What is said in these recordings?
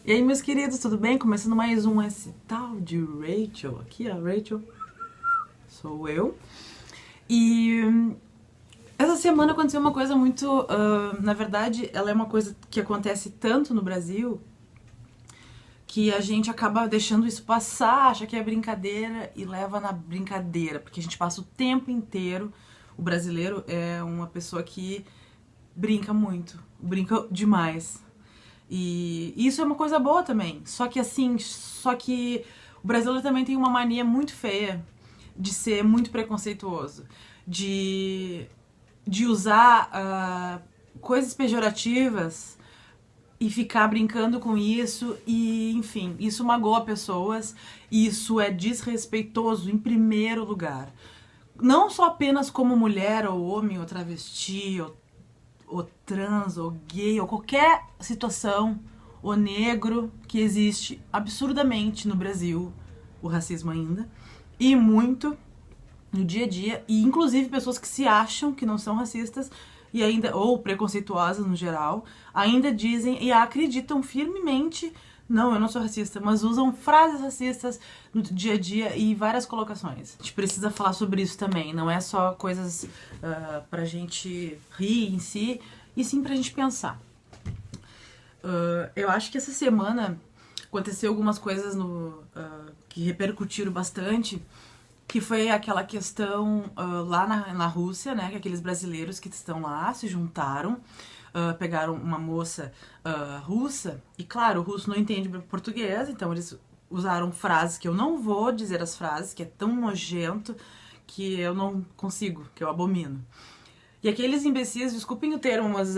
E aí, meus queridos, tudo bem? Começando mais um esse tal de Rachel. Aqui, a Rachel sou eu. E essa semana aconteceu uma coisa muito... na verdade, ela é uma coisa que acontece tanto no Brasil que a gente acaba deixando isso passar, acha que é brincadeira e leva na brincadeira. Porque a gente passa o tempo inteiro... O brasileiro é uma pessoa que brinca muito, brinca demais. E isso é uma coisa boa também. Só que o brasileiro também tem uma mania muito feia de ser muito preconceituoso, de, de usar coisas pejorativas e ficar brincando com isso e, enfim, isso magoa pessoas e isso é desrespeitoso em primeiro lugar. Não só apenas como mulher ou homem ou travesti ou trans, ou gay, ou qualquer situação, ou negro que existe absurdamente no Brasil, o racismo ainda, e muito no dia a dia, e inclusive pessoas que se acham que não são racistas e ainda ou preconceituosas no geral, ainda dizem e acreditam firmemente, não, eu não sou racista, mas usam frases racistas no dia a dia e várias colocações. A gente precisa falar sobre isso também, não é só coisas pra gente rir em si, e sim pra gente pensar. Eu acho que essa semana aconteceu algumas coisas que repercutiram bastante, que foi aquela questão lá na Rússia, né, que aqueles brasileiros que estão lá se juntaram, pegaram uma moça russa, e claro, o russo não entende português, então eles usaram frases que eu não vou dizer as frases, que é tão nojento que eu não consigo, que eu abomino. E aqueles imbecis, desculpem o termo, mas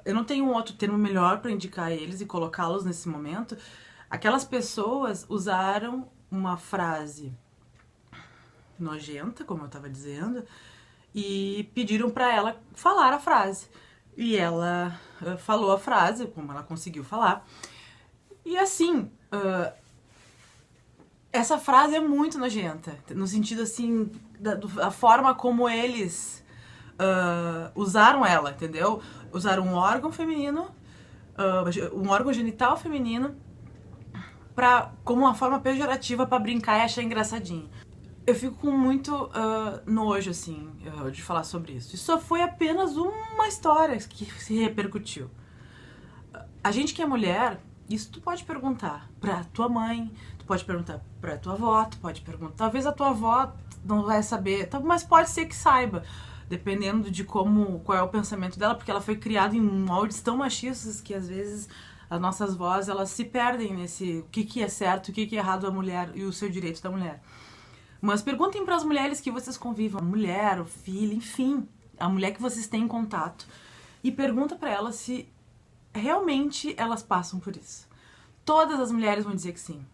eu não tenho um outro termo melhor para indicar eles e colocá-los nesse momento. Aquelas pessoas usaram uma frase nojenta, como eu tava dizendo, e pediram para ela falar a frase. E ela falou a frase, como ela conseguiu falar. E assim, essa frase é muito nojenta, no sentido assim, da forma como eles usaram ela, entendeu? Usaram um órgão feminino, um órgão genital feminino, como uma forma pejorativa pra brincar e achar engraçadinho. Eu fico com muito nojo, assim, de falar sobre isso. Isso só foi apenas uma história que se repercutiu. A gente que é mulher, isso tu pode perguntar pra tua mãe, tu pode perguntar pra tua avó, tu pode perguntar... Talvez a tua avó não vai saber, mas pode ser que saiba, dependendo de qual é o pensamento dela, porque ela foi criada em moldes tão machistas que às vezes as nossas vozes, elas se perdem nesse o que é certo, o que é errado a mulher e o seu direito da mulher. Mas perguntem para as mulheres que vocês convivam, a mulher, o filho, enfim, a mulher que vocês têm em contato, e pergunta para elas se realmente elas passam por isso. Todas as mulheres vão dizer que sim.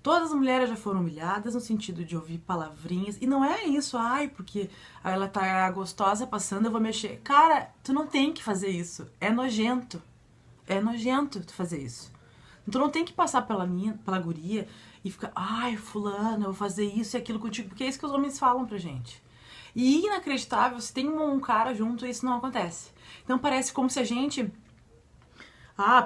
Todas as mulheres já foram humilhadas no sentido de ouvir palavrinhas. E não é isso, ai, porque ela tá gostosa passando, eu vou mexer. Cara, tu não tem que fazer isso. É nojento. É nojento tu fazer isso. Tu não tem que passar pela guria e ficar, ai, fulana, eu vou fazer isso e aquilo contigo. Porque é isso que os homens falam pra gente. E inacreditável, se tem um cara junto, isso não acontece. Então parece como se a gente...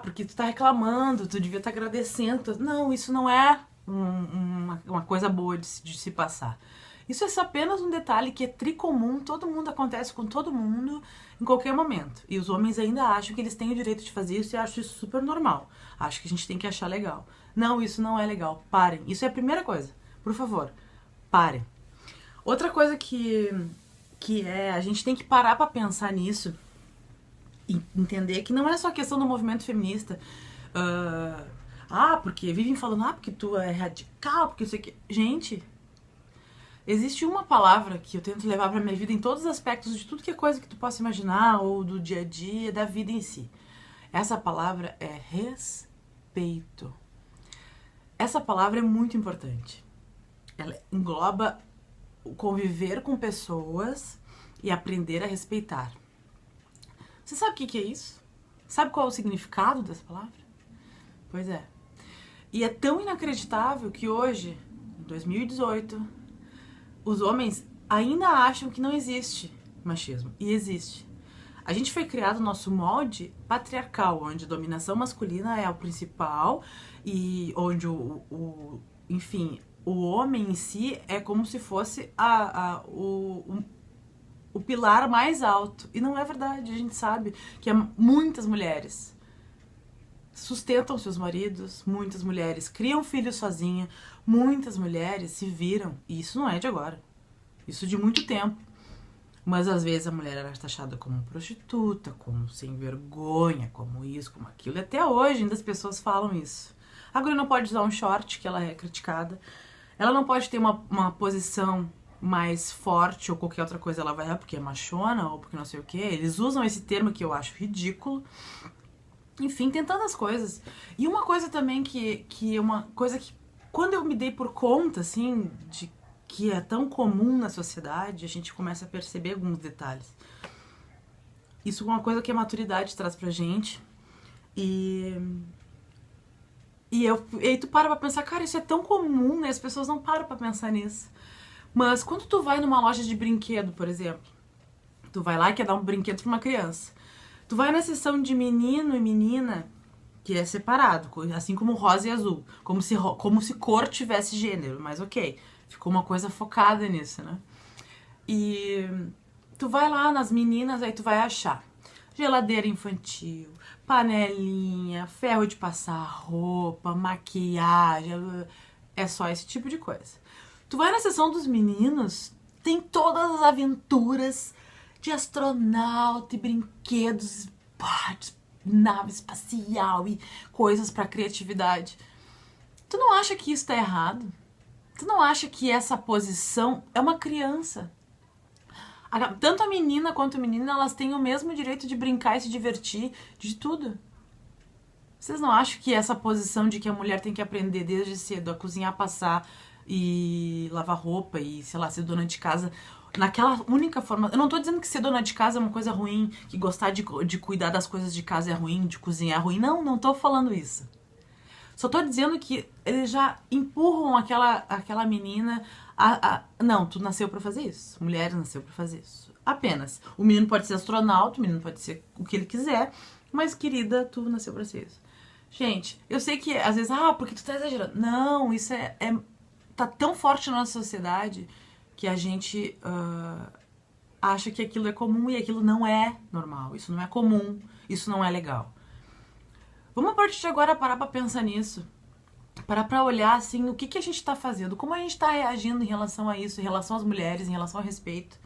porque tu tá reclamando, tu devia estar agradecendo. Não, isso não é uma coisa boa de se passar. Isso é apenas um detalhe que é tricomum, todo mundo acontece com todo mundo em qualquer momento. E os homens ainda acham que eles têm o direito de fazer isso e acham isso super normal. Acho que a gente tem que achar legal. Não, isso não é legal. Parem. Isso é a primeira coisa. Por favor, parem. Outra coisa que a gente tem que parar pra pensar nisso e entender que não é só questão do movimento feminista. Porque vivem falando, porque tu é radical, porque isso aqui... Gente, existe uma palavra que eu tento levar pra minha vida em todos os aspectos de tudo que é coisa que tu possa imaginar, ou do dia a dia, da vida em si. Essa palavra é respeito. Essa palavra é muito importante. Ela engloba o conviver com pessoas e aprender a respeitar. Você sabe o que é isso? Sabe qual é o significado dessa palavra? Pois é. E é tão inacreditável que hoje, em 2018, os homens ainda acham que não existe machismo. E existe. A gente foi criado no nosso molde patriarcal, onde a dominação masculina é o principal e onde enfim, o homem em si é como se fosse o pilar mais alto. E não é verdade, a gente sabe que muitas mulheres sustentam seus maridos, muitas mulheres criam filhos sozinhas, muitas mulheres se viram, e isso não é de agora, isso de muito tempo. Mas às vezes a mulher era taxada como prostituta, como sem vergonha, como isso, como aquilo. E até hoje ainda as pessoas falam isso. A guria não pode usar um short, que ela é criticada. Ela não pode ter uma posição mais forte ou qualquer outra coisa ela vai porque é machona ou porque não sei o que. Eles usam esse termo que eu acho ridículo. Enfim, tem tantas coisas. E uma coisa também que é uma coisa que quando eu me dei por conta, assim, de que é tão comum na sociedade, a gente começa a perceber alguns detalhes. Isso é uma coisa que a maturidade traz pra gente. E aí tu para pra pensar, cara, isso é tão comum, né? As pessoas não param pra pensar nisso. Mas quando tu vai numa loja de brinquedo, por exemplo, tu vai lá e quer dar um brinquedo pra uma criança. Tu vai na seção de menino e menina, que é separado, assim como rosa e azul. Como se cor tivesse gênero, mas ok. Ficou uma coisa focada nisso, né? E tu vai lá nas meninas, aí tu vai achar geladeira infantil, panelinha, ferro de passar roupa, maquiagem, é só esse tipo de coisa. Tu vai na seção dos meninos, tem todas as aventuras de astronauta e brinquedos, nave espacial e coisas pra criatividade. Tu não acha que isso tá errado? Tu não acha que essa posição é uma criança? Tanto a menina quanto o menino, elas têm o mesmo direito de brincar e se divertir, de tudo. Vocês não acham que essa posição de que a mulher tem que aprender desde cedo a cozinhar, passar e lavar roupa e, sei lá, ser dona de casa, naquela única forma... Eu não tô dizendo que ser dona de casa é uma coisa ruim, que gostar de cuidar das coisas de casa é ruim, de cozinhar é ruim. Não tô falando isso. Só tô dizendo que eles já empurram aquela menina não, tu nasceu pra fazer isso. Mulher nasceu pra fazer isso. Apenas. O menino pode ser astronauta, o menino pode ser o que ele quiser, mas, querida, tu nasceu pra ser isso. Gente, eu sei que às vezes, porque tu tá exagerando. Não, isso tá tão forte na nossa sociedade que a gente acha que aquilo é comum e aquilo não é normal. Isso não é comum, isso não é legal. Vamos a partir de agora parar pra pensar nisso. Parar pra olhar, assim, o que a gente tá fazendo. Como a gente tá reagindo em relação a isso, em relação às mulheres, em relação ao respeito.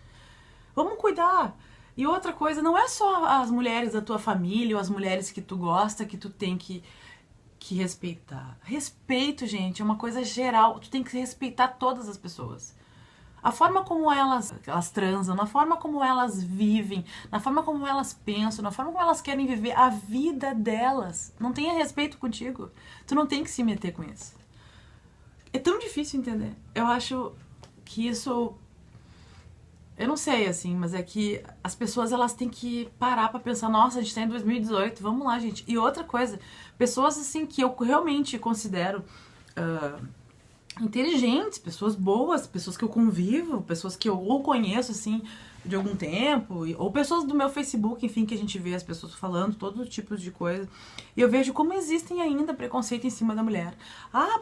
Vamos cuidar. E outra coisa, não é só as mulheres da tua família ou as mulheres que tu gosta que tu tem que respeitar. Respeito, gente, é uma coisa geral. Tu tem que respeitar todas as pessoas. A forma como elas transam, na forma como elas vivem, na forma como elas pensam, na forma como elas querem viver a vida delas. Não tenha respeito contigo. Tu não tem que se meter com isso. É tão difícil entender. Eu acho que isso... Eu não sei, assim, mas é que as pessoas, elas têm que parar pra pensar, nossa, a gente tá em 2018, vamos lá, gente. E outra coisa, pessoas, assim, que eu realmente considero... inteligentes, pessoas boas, pessoas que eu convivo, pessoas que eu ou conheço, assim, de algum tempo, ou pessoas do meu Facebook, enfim, que a gente vê as pessoas falando todos os tipos de coisa. E eu vejo como existem ainda preconceito em cima da mulher.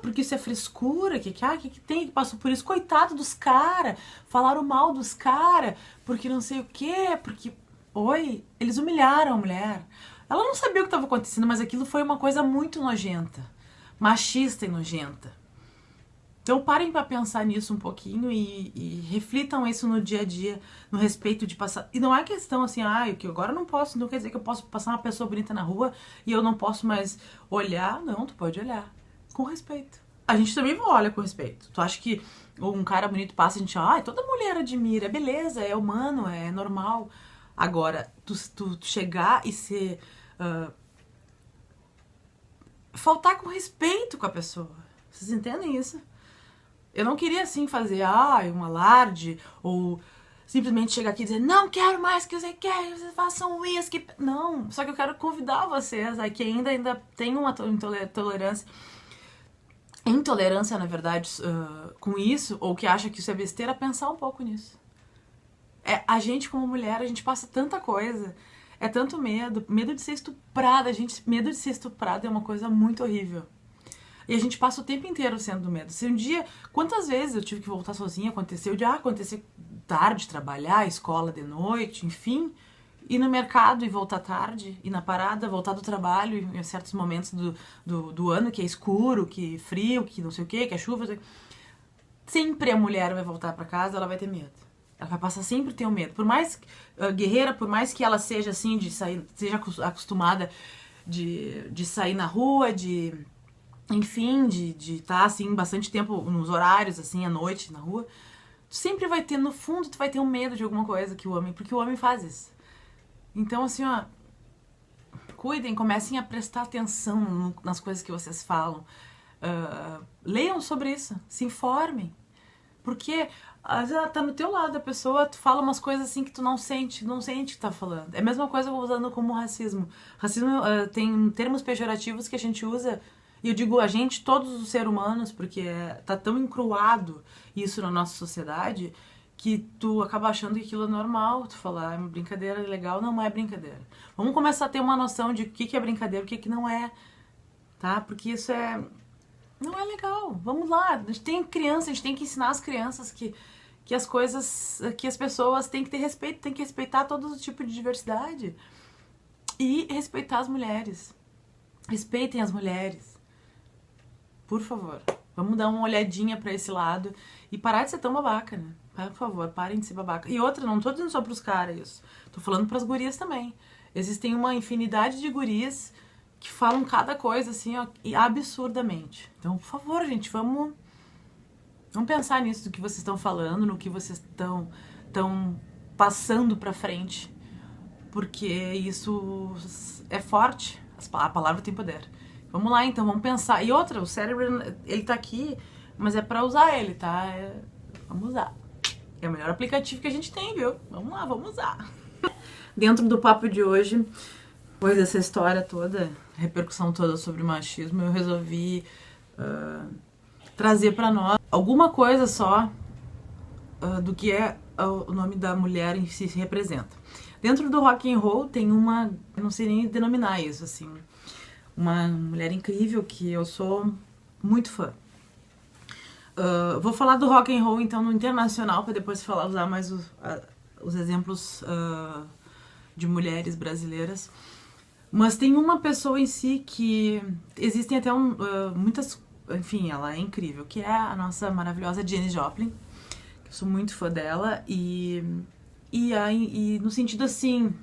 Porque isso é frescura, que tem, que passou por isso. Coitado dos caras, falaram mal dos caras, porque não sei o quê, porque... Oi, eles humilharam a mulher. Ela não sabia o que estava acontecendo, mas aquilo foi uma coisa muito nojenta, machista e nojenta. Então parem pra pensar nisso um pouquinho e reflitam isso no dia a dia, no respeito de passar... E não é questão assim, que agora eu não posso, não quer dizer que eu posso passar uma pessoa bonita na rua e eu não posso mais olhar. Não, tu pode olhar com respeito. A gente também olha com respeito. Tu acha que um cara bonito passa e a gente, toda mulher admira, beleza, é humano, é normal. Agora, tu chegar e ser... faltar com respeito com a pessoa. Vocês entendem isso? Eu não queria, assim, fazer, um alarde, ou simplesmente chegar aqui e dizer, não quero mais que vocês façam uísque. Não, só que eu quero convidar vocês que ainda tem uma intolerância, na verdade, com isso, ou que acha que isso é besteira, pensar um pouco nisso. A gente, como mulher, a gente passa tanta coisa. É tanto medo, medo de ser estuprada, gente, medo de ser estuprada é uma coisa muito horrível. E a gente passa o tempo inteiro sendo medo. Se um dia, quantas vezes eu tive que voltar sozinha, aconteceu de acontecer tarde, trabalhar, escola de noite, enfim, ir no mercado e voltar tarde, ir na parada, voltar do trabalho em certos momentos do ano que é escuro, que é frio, que não sei o que é chuva. Sempre a mulher vai voltar pra casa, ela vai ter medo. Ela vai passar sempre a ter um medo. Por mais guerreira, por mais que ela seja assim, de sair, seja acostumada de sair na rua, enfim, de estar assim bastante tempo nos horários, assim, à noite, na rua, tu sempre vai ter, no fundo, tu vai ter um medo de alguma coisa que o homem, porque o homem faz isso. Então, assim, ó, cuidem, comecem a prestar atenção nas coisas que vocês falam. Leiam sobre isso, se informem. Porque às vezes ela tá no teu lado, a pessoa tu fala umas coisas assim que tu não sente que tá falando. É a mesma coisa usando como racismo. Racismo tem termos pejorativos que a gente usa, e eu digo a gente, todos os seres humanos, porque tá tão encruado isso na nossa sociedade, que tu acaba achando que aquilo é normal, tu falar, é uma brincadeira legal, não é brincadeira. Vamos começar a ter uma noção de o que é brincadeira e o que não é, tá? Porque isso não é legal. Vamos lá, a gente tem criança, a gente tem que ensinar as crianças que as coisas, que as pessoas têm que ter respeito, têm que respeitar todo tipo de diversidade e respeitar as mulheres. Respeitem as mulheres. Por favor, vamos dar uma olhadinha pra esse lado e parar de ser tão babaca, né? Por favor, parem de ser babaca. E outra, não tô dizendo só pros caras isso. Tô falando pras gurias também. Existem uma infinidade de gurias que falam cada coisa, assim, ó, absurdamente. Então, por favor, gente, vamos pensar nisso, do que vocês estão falando, no que vocês estão passando pra frente. Porque isso é forte. A palavra tem poder. Vamos lá, então, vamos pensar. E outra, o cérebro, ele tá aqui, mas é pra usar ele, tá? Vamos usar. É o melhor aplicativo que a gente tem, viu? Vamos lá, vamos usar. Dentro do papo de hoje, depois dessa história toda, repercussão toda sobre o machismo, eu resolvi trazer pra nós alguma coisa só do que o nome da mulher em si se representa. Dentro do rock and roll tem uma, eu não sei nem denominar isso, assim, uma mulher incrível que eu sou muito fã. Vou falar do rock and roll então no internacional para depois usar mais os exemplos de mulheres brasileiras. Mas tem uma pessoa em si que existem até muitas, enfim, ela é incrível, que é a nossa maravilhosa Janis Joplin. Eu sou muito fã dela e no sentido assim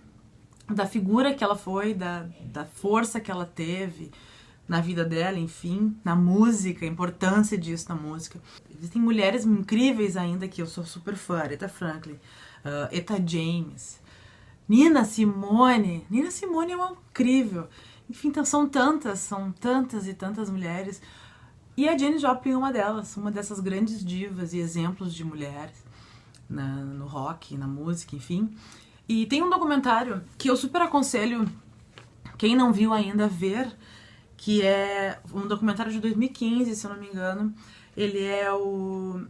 da figura que ela foi, da força que ela teve na vida dela, enfim, na música, a importância disso na música. Existem mulheres incríveis ainda que eu sou super fã, Aretha Franklin, Etta James, Nina Simone. Nina Simone é uma incrível. Enfim, então são tantas e tantas mulheres. E a Janis Joplin é uma delas, uma dessas grandes divas e exemplos de mulheres no rock, na música, enfim. E tem um documentário que eu super aconselho quem não viu ainda ver, que é um documentário de 2015, se eu não me engano. Ele é o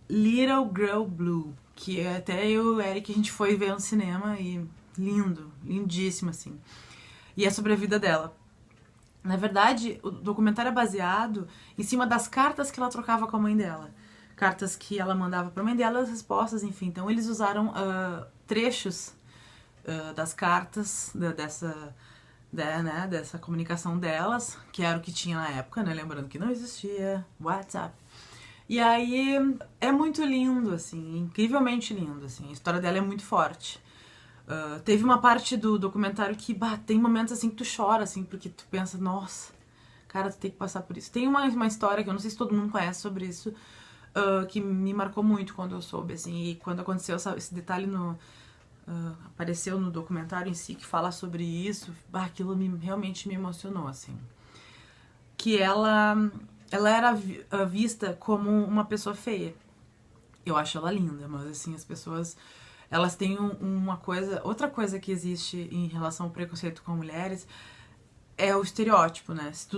Little Girl Blue, que até eu e o Eric a gente foi ver no cinema e lindo, lindíssimo assim. E é sobre a vida dela. Na verdade, o documentário é baseado em cima das cartas que ela trocava com a mãe dela. Cartas que ela mandava pra mãe dela, as respostas, enfim. Então eles usaram trechos das cartas dessa comunicação delas, que era o que tinha na época, né? Lembrando que não existia WhatsApp. E aí é muito lindo, assim, incrivelmente lindo, assim. A história dela é muito forte. Teve uma parte do documentário que tem momentos assim que tu chora, assim, porque tu pensa, nossa, cara, tu tem que passar por isso. Tem uma história que eu não sei se todo mundo conhece sobre isso, que me marcou muito quando eu soube, assim, e quando aconteceu esse detalhe apareceu no documentário em si, que fala sobre isso, aquilo realmente me emocionou, assim. Que ela era vista como uma pessoa feia. Eu acho ela linda, mas assim, as pessoas, elas têm outra coisa que existe em relação ao preconceito com mulheres é o estereótipo, né? Se tu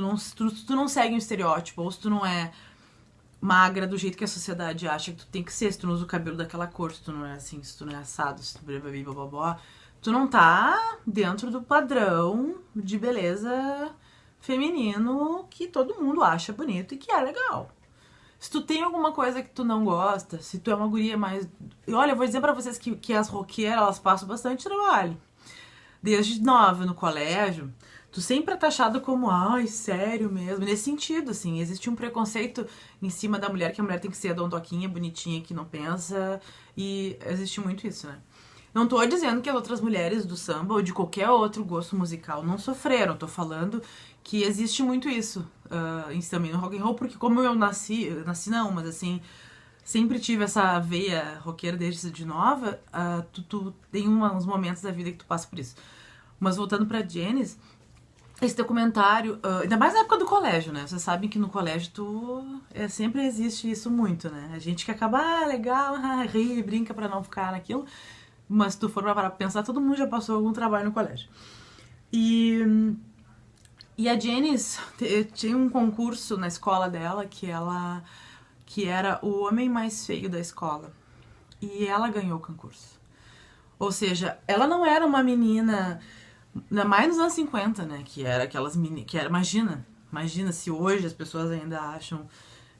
não segue um estereótipo, ou se tu não é magra do jeito que a sociedade acha que tu tem que ser, se tu não usa o cabelo daquela cor, se tu não é assim, se tu não é assado, se tu blá, tu não tá dentro do padrão de beleza feminino que todo mundo acha bonito e que é legal. Se tu tem alguma coisa que tu não gosta, se tu é uma guria mais... E olha, eu vou dizer pra vocês que as roqueiras, elas passam bastante trabalho. Desde nova, no colégio, tu sempre é taxado como, ai, sério mesmo. Nesse sentido, assim, existe um preconceito em cima da mulher, que a mulher tem que ser dondoquinha, bonitinha, que não pensa. E existe muito isso, né? Não tô dizendo que as outras mulheres do samba ou de qualquer outro gosto musical não sofreram. Tô falando que existe muito isso também no rock and roll, porque como eu nasci não, mas assim, sempre tive essa veia roqueira desde de nova, tu tem uns momentos da vida que tu passa por isso. Mas voltando pra Janis, esse documentário, ainda mais na época do colégio, né? Vocês sabem que no colégio sempre existe isso muito, né? A gente que acaba, legal, ri, brinca pra não ficar naquilo. Mas se tu for pra pensar, todo mundo já passou algum trabalho no colégio. E a Janis tinha um concurso na escola dela que era o homem mais feio da escola. E ela ganhou o concurso. Ou seja, ela não era uma menina, ainda mais nos anos 50, né? Que era aquelas meninas. Imagina se hoje as pessoas ainda acham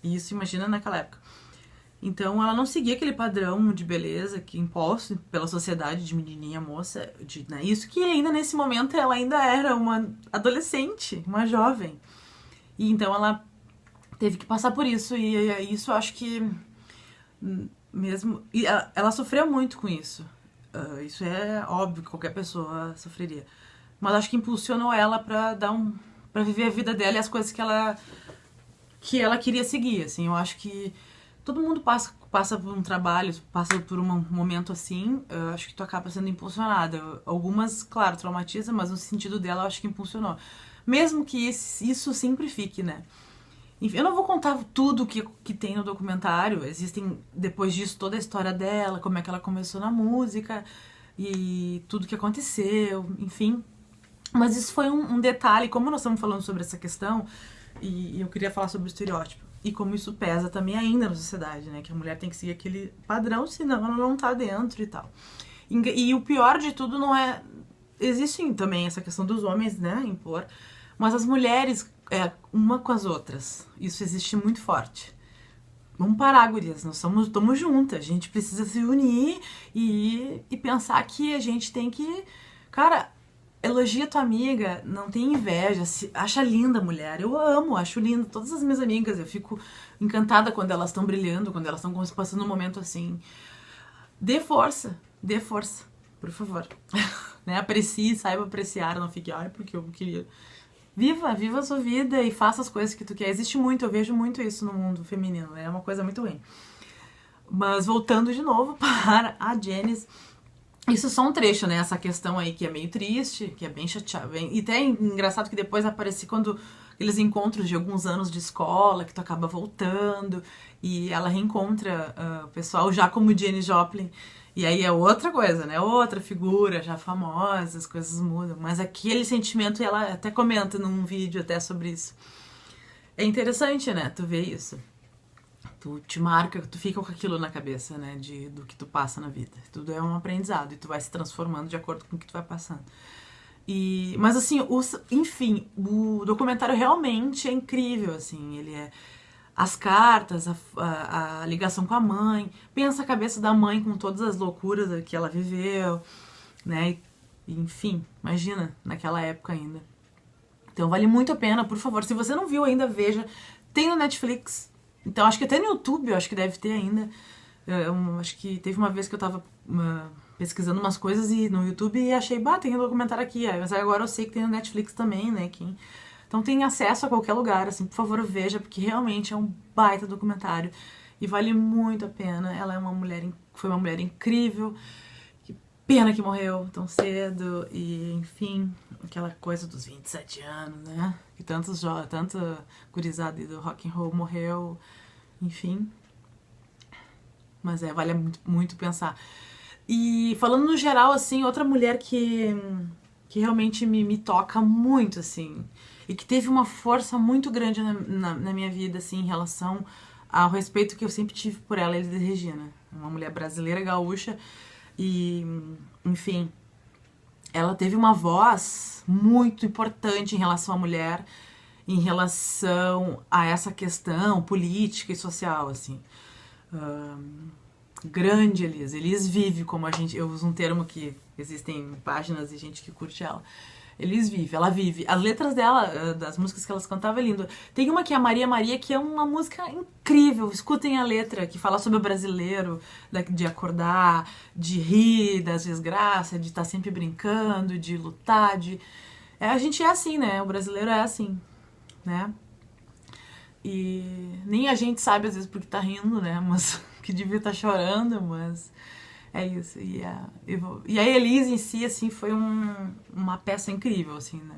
isso, imagina naquela época. Então ela não seguia aquele padrão de beleza que imposto pela sociedade de menininha, moça, né? Isso que ainda nesse momento ela ainda era uma adolescente, uma jovem. E então ela teve que passar por isso e isso eu acho que mesmo... E ela sofreu muito com isso. Isso é óbvio que qualquer pessoa sofreria. Mas acho que impulsionou ela pra viver a vida dela e as coisas que ela queria seguir, assim. Eu acho que todo mundo passa por um trabalho, passa por um momento assim, eu acho que tu acaba sendo impulsionada. Algumas, claro, traumatizam, mas no sentido dela eu acho que impulsionou. Mesmo que isso simplifique, né? Enfim, eu não vou contar tudo que tem no documentário, existem, depois disso, toda a história dela, como é que ela começou na música e tudo que aconteceu, enfim. Mas isso foi um detalhe, como nós estamos falando sobre essa questão, e eu queria falar sobre o estereótipo. E como isso pesa também ainda na sociedade, né? Que a mulher tem que seguir aquele padrão, senão ela não tá dentro e tal. E o pior de tudo não é... Existe também essa questão dos homens, né? Impor. Mas as mulheres, uma com as outras. Isso existe muito forte. Vamos parar, gurias. Nós estamos juntas. A gente precisa se unir e pensar que a gente tem que... Cara... Elogia tua amiga, não tem inveja, acha linda a mulher. Eu amo, acho linda todas as minhas amigas. Eu fico encantada quando elas estão brilhando, quando elas estão passando um momento assim. Dê força, por favor. Né? Aprecie, saiba apreciar, não fique, ai, porque eu queria. Viva a sua vida e faça as coisas que tu quer. Existe muito, eu vejo muito isso no mundo feminino, é uma coisa muito ruim. Mas voltando de novo para a Janis. Isso é só um trecho, né? Essa questão aí que é meio triste, que é bem chateada. E até é engraçado que depois aparece quando aqueles encontros de alguns anos de escola, que tu acaba voltando, e ela reencontra o pessoal já como Janis Joplin. E aí é outra coisa, né? Outra figura já famosa, as coisas mudam. Mas aquele sentimento, ela até comenta num vídeo até sobre isso. É interessante, né? Tu vê isso. Tu te marca, tu fica com aquilo na cabeça, né, do que tu passa na vida. Tudo é um aprendizado e tu vai se transformando de acordo com o que tu vai passando. Mas assim, enfim, o documentário realmente é incrível, assim, ele é... As cartas, a ligação com a mãe, pensa a cabeça da mãe com todas as loucuras que ela viveu, né, enfim, imagina, naquela época ainda. Então vale muito a pena, por favor, se você não viu ainda, veja, tem no Netflix. Então, acho que até no YouTube, eu acho que deve ter ainda. Acho que teve uma vez que eu tava pesquisando umas coisas no YouTube e achei, tem um documentário aqui. Mas agora eu sei que tem no Netflix também, né? Então tem acesso a qualquer lugar, assim, por favor, veja, porque realmente é um baita documentário. E vale muito a pena. Ela foi uma mulher incrível. Que pena que morreu tão cedo. E, enfim, aquela coisa dos 27 anos, né? Que tanta gurizada do rock and roll morreu, enfim. Mas vale muito, muito pensar. E falando no geral, assim, outra mulher que realmente me toca muito, assim, e que teve uma força muito grande na minha vida, assim, em relação ao respeito que eu sempre tive por ela, Elis Regina. Uma mulher brasileira, gaúcha, e, enfim, ela teve uma voz muito importante em relação à mulher, em relação a essa questão política e social, assim. Grande Elis. Elis vive, como a gente... Eu uso um termo que existem páginas e gente que curte ela. Elis vive, ela vive. As letras dela, das músicas que elas cantavam, é lindo. Tem uma que é a Maria Maria, que é uma música incrível. Escutem a letra, que fala sobre o brasileiro, de acordar, de rir das desgraças, de estar sempre brincando, de lutar, de... a gente é assim, né? O brasileiro é assim, né? E nem a gente sabe, às vezes, porque tá rindo, né? Mas que devia estar chorando, mas... É isso. E a Elis em si, assim, foi uma peça incrível, assim, né?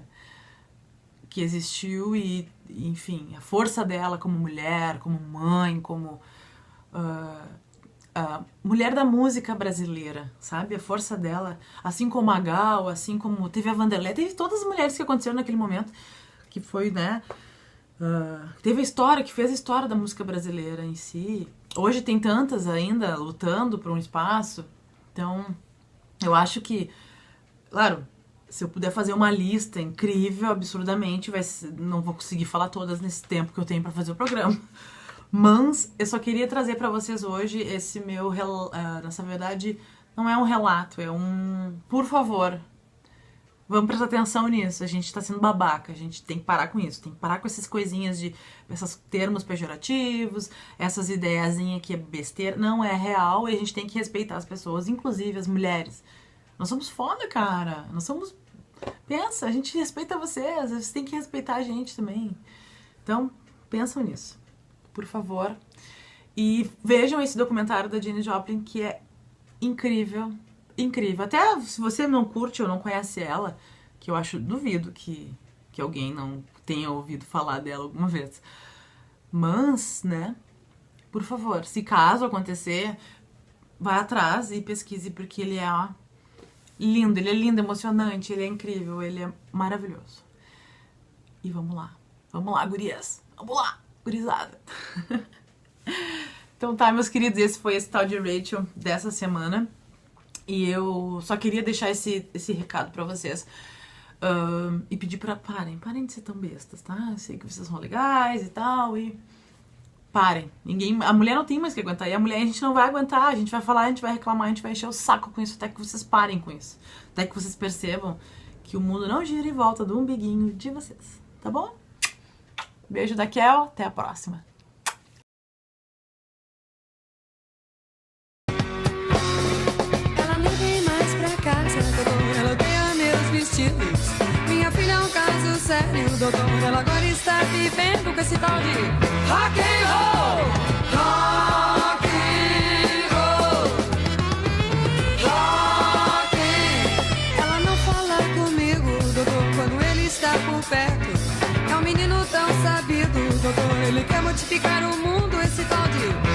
Que existiu e, enfim, a força dela como mulher, como mãe, como mulher da música brasileira, sabe? A força dela, assim como a Gal, assim como teve a Vanderlei, teve todas as mulheres que aconteceram naquele momento, que foi, né? Teve a história, que fez a história da música brasileira em si. Hoje tem tantas ainda lutando por um espaço. Então, eu acho que, claro, se eu puder fazer uma lista incrível, absurdamente, não vou conseguir falar todas nesse tempo que eu tenho pra fazer o programa. Mas eu só queria trazer pra vocês hoje esse meu... nessa verdade, não é um relato, é um... Por favor, vamos prestar atenção nisso. A gente tá sendo babaca, a gente tem que parar com isso. Tem que parar com essas coisinhas esses termos pejorativos, essas ideiazinhas que é besteira. Não é real e a gente tem que respeitar as pessoas, inclusive as mulheres. Nós somos foda, cara. Nós somos... Pensa, a gente respeita vocês têm que respeitar a gente também. Então, pensam nisso, por favor. E vejam esse documentário da Janis Joplin, que é incrível. Incrível. Até se você não curte ou não conhece ela, que eu acho, duvido que alguém não tenha ouvido falar dela alguma vez. Mas, né, por favor, se caso acontecer, vá atrás e pesquise, porque ele é lindo, emocionante, ele é incrível, ele é maravilhoso. E vamos lá, gurias, vamos lá, gurizada. Então tá, meus queridos, esse foi esse tal de Rachel dessa semana. E eu só queria deixar esse recado pra vocês. E pedir pra parem de ser tão bestas, tá? Eu sei que vocês são legais e tal, e parem. A mulher não tem mais que aguentar, e a mulher a gente não vai aguentar, a gente vai falar, a gente vai reclamar, a gente vai encher o saco com isso, até que vocês parem com isso. Até que vocês percebam que o mundo não gira em volta do umbiguinho de vocês, tá bom? Beijo da Kel, até a próxima. Minha filha é um caso sério, doutor. Ela agora está vivendo com esse tal de rock and roll, rock and roll, rock and... Ela não fala comigo, doutor, quando ele está por perto. É um menino tão sabido, doutor. Ele quer modificar o mundo, esse tal de